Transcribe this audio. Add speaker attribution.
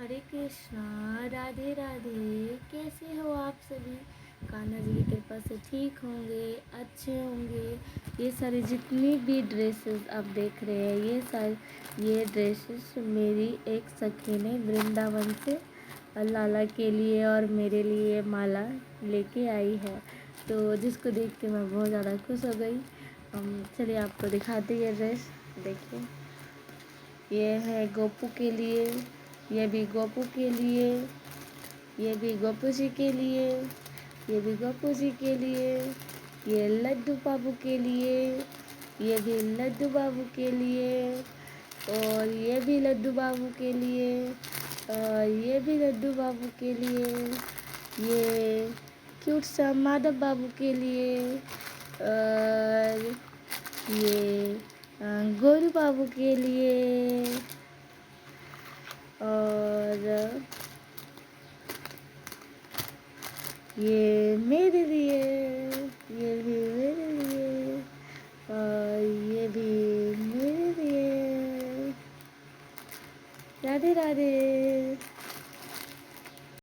Speaker 1: हरे कृष्णा, राधे राधे। कैसे हो आप सभी? कान्हा जी की कृपा से ठीक होंगे, अच्छे होंगे। ये सारे जितनी भी ड्रेसेस आप देख रहे हैं, ये ड्रेसेस मेरी एक सखी ने वृंदावन से लाला के लिए और मेरे लिए माला लेके आई है, तो जिसको देख के मैं बहुत ज़्यादा खुश हो गई। चलिए आपको दिखाते ये ड्रेस। देखिए, ये है गोपू के लिए, ये भी गोपू के लिए, ये भी गोपू जी के लिए, ये भी गोपू जी के लिए, ये लड्डू बाबू के लिए, ये भी लड्डू बाबू के लिए, और ये भी लड्डू बाबू के लिए, और ये भी लड्डू बाबू के लिए, ये क्यूट सा माधव बाबू के लिए, और ये गोलू बाबू के लिए, और ये मेरे लिए, ये भी मेरे लिए, और ये भी मेरे लिए। राधे राधे।